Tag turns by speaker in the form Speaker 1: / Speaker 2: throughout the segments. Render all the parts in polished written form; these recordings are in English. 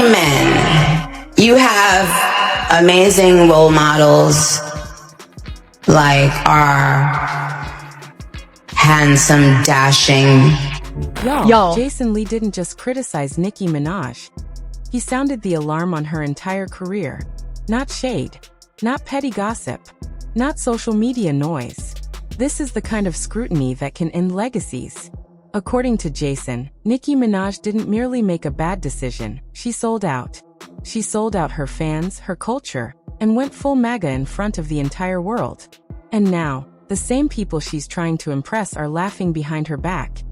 Speaker 1: Men, you have amazing role models like our handsome, dashing.
Speaker 2: Y'all, Jason Lee didn't just criticize Nicki Minaj. He sounded the alarm on her entire career. Not shade, not petty gossip, not social media noise. This is the kind of scrutiny that can end legacies. According to Jason, Nicki Minaj didn't merely make a bad decision, she sold out. She sold out her fans, her culture, and went full MAGA in front of the entire world. And now, the same people she's trying to impress are laughing behind her back.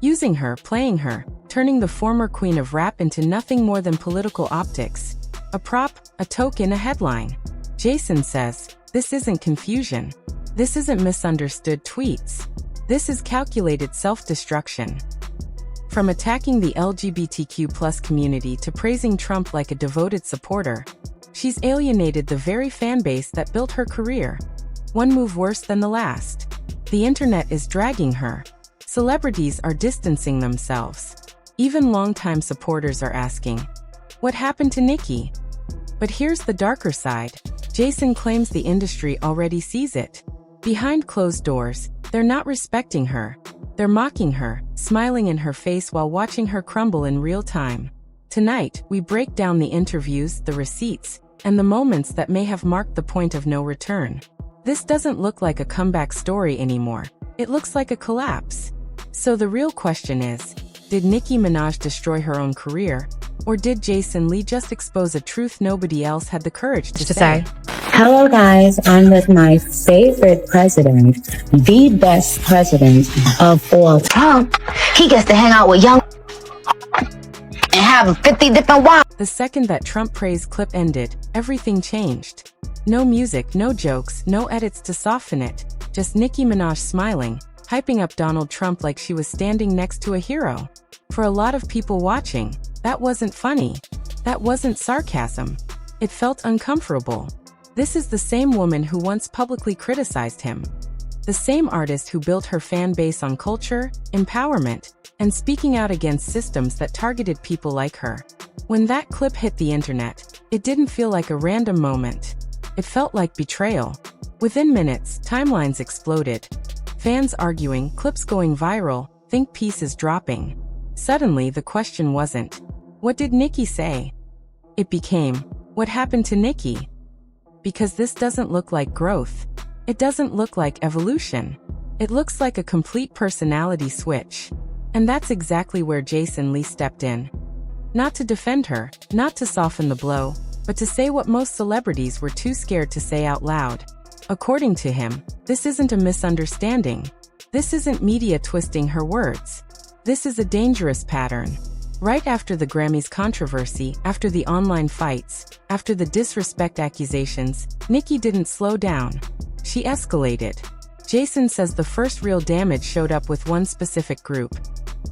Speaker 2: Using her, playing her, turning the former queen of rap into nothing more than political optics. A prop, a token, a headline. Jason says, this isn't confusion. This isn't misunderstood tweets. This is calculated self-destruction. From attacking the LGBTQ+ community to praising Trump like a devoted supporter, she's alienated the very fan base that built her career. One move worse than the last. The internet is dragging her. Celebrities are distancing themselves. Even longtime supporters are asking, what happened to Nicki? But here's the darker side. Jason claims the industry already sees it. Behind closed doors, they're not respecting her. They're mocking her, smiling in her face while watching her crumble in real time. Tonight, we break down the interviews, the receipts, and the moments that may have marked the point of no return. This doesn't look like a comeback story anymore. It looks like a collapse. So the real question is, did Nicki Minaj destroy her own career? Or did Jason Lee just expose a truth nobody else had the courage to say?
Speaker 3: Hello guys, I'm with my favorite president, the best president of all time.
Speaker 4: He gets to hang out with young and have 50 different wives.
Speaker 2: The second that Trump praise clip ended, everything changed. No music, no jokes, no edits to soften it. Just Nicki Minaj smiling, hyping up Donald Trump like she was standing next to a hero. For a lot of people watching, that wasn't funny. That wasn't sarcasm. It felt uncomfortable. This is the same woman who once publicly criticized him. The same artist who built her fan base on culture, empowerment, and speaking out against systems that targeted people like her. When that clip hit the internet, it didn't feel like a random moment. It felt like betrayal. Within minutes, timelines exploded. Fans arguing, clips going viral, think pieces dropping. Suddenly, the question wasn't, what did Nicki say? It became, what happened to Nicki? Because this doesn't look like growth. It doesn't look like evolution. It looks like a complete personality switch. And that's exactly where Jason Lee stepped in. Not to defend her, not to soften the blow, but to say what most celebrities were too scared to say out loud. According to him, this isn't a misunderstanding. This isn't media twisting her words. This is a dangerous pattern. Right after the Grammys controversy, after the online fights, after the disrespect accusations, Nicki didn't slow down. She escalated. Jason says the first real damage showed up with one specific group.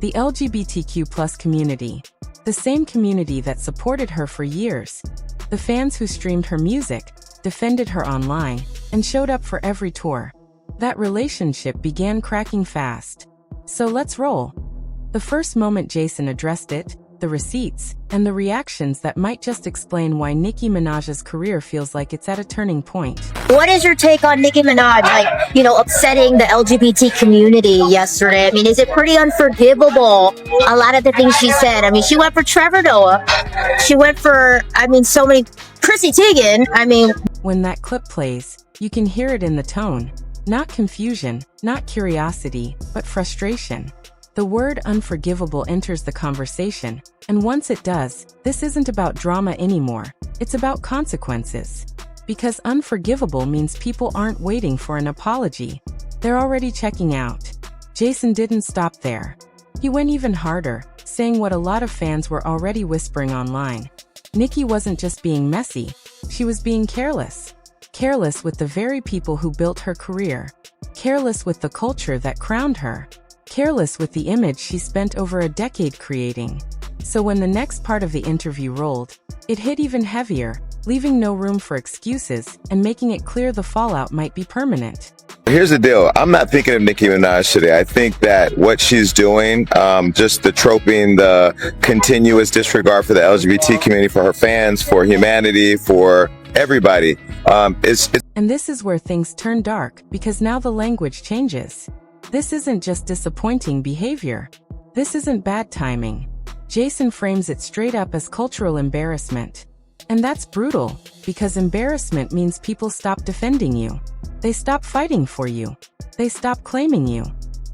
Speaker 2: The LGBTQ+ community. The same community that supported her for years. The fans who streamed her music, defended her online, and showed up for every tour. That relationship began cracking fast. So let's roll. The first moment Jason addressed it, the receipts, and the reactions that might just explain why Nicki Minaj's career feels like it's at a turning point.
Speaker 4: What is your take on Nicki Minaj, upsetting the LGBT community yesterday? I mean, is it pretty unforgivable? A lot of the things she said. I mean, she went for Trevor Noah. She went for, so many, Chrissy Teigen.
Speaker 2: When that clip plays, you can hear it in the tone. Not confusion, not curiosity, but frustration. The word unforgivable enters the conversation, and once it does, this isn't about drama anymore, it's about consequences. Because unforgivable means people aren't waiting for an apology. They're already checking out. Jason didn't stop there. He went even harder, saying what a lot of fans were already whispering online. Nicki wasn't just being messy, she was being careless. Careless with the very people who built her career. Careless with the culture that crowned her. Careless with the image she spent over a decade creating. So when the next part of the interview rolled, it hit even heavier, leaving no room for excuses and making it clear the fallout might be permanent.
Speaker 5: Here's the deal. I'm not thinking of Nicki Minaj today. I think that what she's doing, just the troping, the continuous disregard for the LGBT community, for her fans, for humanity, for everybody,
Speaker 2: And this is where things turn dark, because now the language changes. This isn't just disappointing behavior. This isn't bad timing. Jason frames it straight up as cultural embarrassment. And that's brutal, because embarrassment means people stop defending you. They stop fighting for you. They stop claiming you.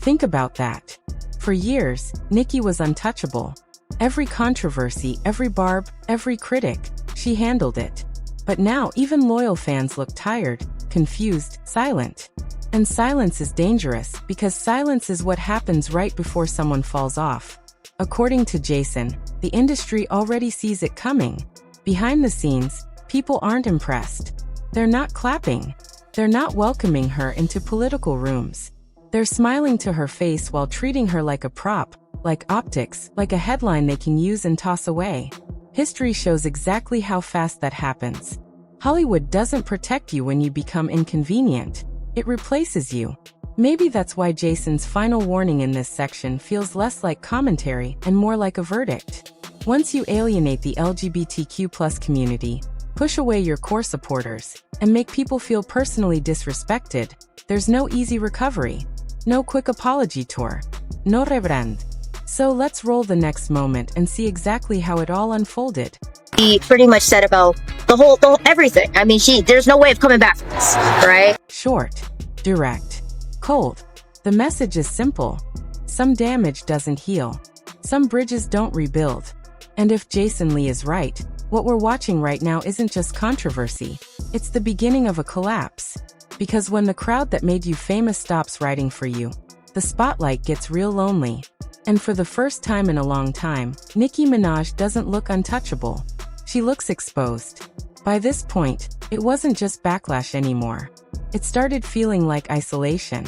Speaker 2: Think about that. For years, Nicki was untouchable. Every controversy, every barb, every critic, she handled it. But now even loyal fans look tired, confused, silent. And silence is dangerous, because silence is what happens right before someone falls off. According to Jason, the industry already sees it coming. Behind the scenes, people aren't impressed. They're not clapping. They're not welcoming her into political rooms. They're smiling to her face while treating her like a prop, like optics, like a headline they can use and toss away. History shows exactly how fast that happens. Hollywood doesn't protect you when you become inconvenient. It replaces you. Maybe that's why Jason's final warning in this section feels less like commentary and more like a verdict. Once you alienate the LGBTQ+ community, push away your core supporters, and make people feel personally disrespected, there's no easy recovery. No quick apology tour. No rebrand. So let's roll the next moment and see exactly how it all unfolded.
Speaker 4: He pretty much said about the whole everything. I mean, there's no way of coming back from this, right?
Speaker 2: Short, direct, cold. The message is simple. Some damage doesn't heal. Some bridges don't rebuild. And if Jason Lee is right, what we're watching right now isn't just controversy. It's the beginning of a collapse. Because when the crowd that made you famous stops writing for you, the spotlight gets real lonely. And for the first time in a long time, Nicki Minaj doesn't look untouchable. She looks exposed. By this point, it wasn't just backlash anymore. It started feeling like isolation.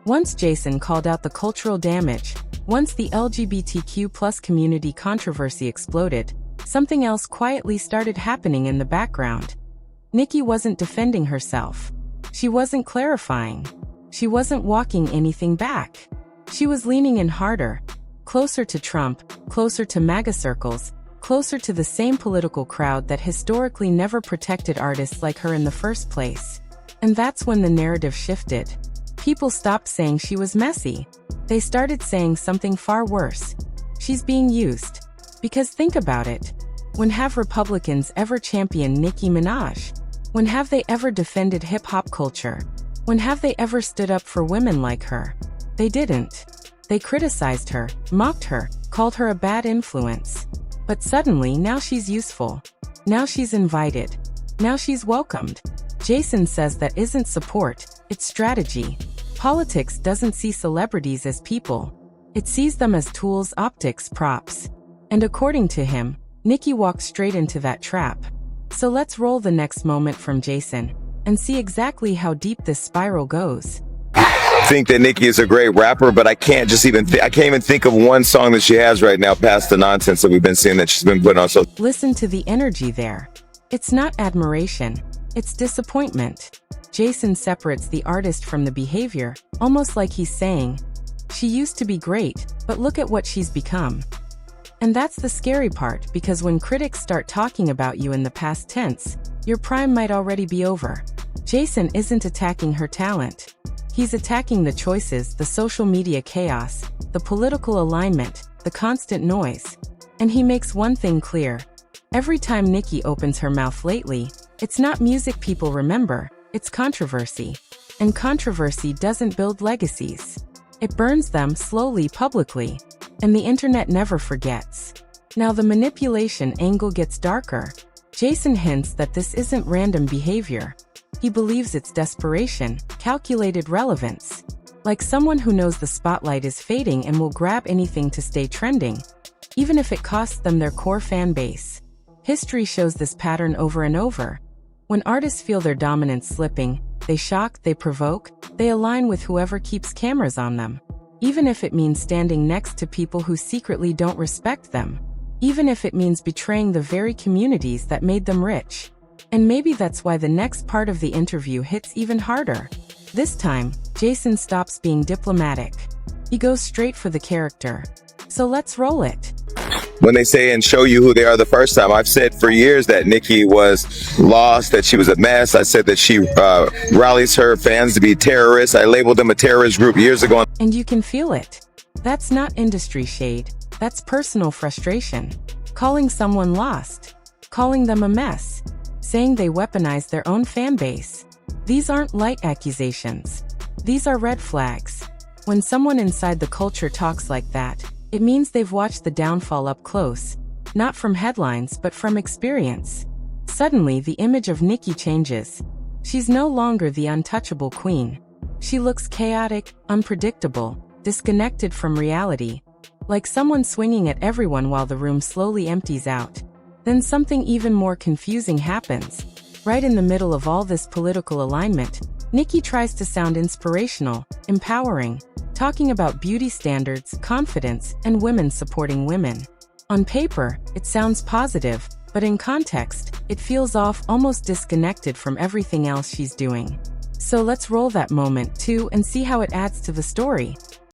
Speaker 2: Once Jason called out the cultural damage, once the LGBTQ+ community controversy exploded, something else quietly started happening in the background. Nicki wasn't defending herself. She wasn't clarifying. She wasn't walking anything back. She was leaning in harder, closer to Trump, closer to MAGA circles, closer to the same political crowd that historically never protected artists like her in the first place. And that's when the narrative shifted. People stopped saying she was messy. They started saying something far worse. She's being used. Because think about it. When have Republicans ever championed Nicki Minaj? When have they ever defended hip-hop culture? When have they ever stood up for women like her? They didn't. They criticized her, mocked her, called her a bad influence. But suddenly, now she's useful. Now she's invited. Now she's welcomed. Jason says that isn't support, it's strategy. Politics doesn't see celebrities as people. It sees them as tools, optics, props. And according to him, Nicki walked straight into that trap. So let's roll the next moment from Jason and see exactly how deep this spiral goes.
Speaker 5: I think that Nicki is a great rapper, but I can't even think of one song that she has right now past the nonsense that we've been seeing that she's been putting on. So
Speaker 2: listen to the energy there. It's not admiration, it's disappointment. Jason separates the artist from the behavior, almost like he's saying, she used to be great, but look at what she's become. And that's the scary part, because when critics start talking about you in the past tense, your prime might already be over. Jason isn't attacking her talent. He's attacking the choices, the social media chaos, the political alignment, the constant noise. And he makes one thing clear. Every time Nicki opens her mouth lately, it's not music people remember, it's controversy. And controversy doesn't build legacies. It burns them slowly, publicly. And the internet never forgets. Now the manipulation angle gets darker. Jason hints that this isn't random behavior. He believes it's desperation, calculated relevance. Like someone who knows the spotlight is fading and will grab anything to stay trending, even if it costs them their core fan base. History shows this pattern over and over. When artists feel their dominance slipping, they shock, they provoke, they align with whoever keeps cameras on them. Even if it means standing next to people who secretly don't respect them. even if it means betraying the very communities that made them rich. And maybe that's why the next part of the interview hits even harder. This time, Jason stops being diplomatic. He goes straight for the character. So let's roll it.
Speaker 5: When they say and show you who they are the first time, I've said for years that Nicki was lost, that she was a mess. I said that she rallies her fans to be terrorists. I labeled them a terrorist group years ago.
Speaker 2: And you can feel it. That's not industry shade. That's personal frustration. Calling someone lost. Calling them a mess. Saying they weaponize their own fan base. These aren't light accusations. These are red flags. When someone inside the culture talks like that, it means they've watched the downfall up close, not from headlines but from experience. Suddenly, the image of Nicki changes. She's no longer the untouchable queen. She looks chaotic, unpredictable, disconnected from reality, like someone swinging at everyone while the room slowly empties out. Then something even more confusing happens. Right in the middle of all this political alignment, Nicki tries to sound inspirational, empowering, talking about beauty standards, confidence, and women supporting women. On paper, it sounds positive, but in context, it feels off, almost disconnected from everything else she's doing. So let's roll that moment too and see how it adds to the story.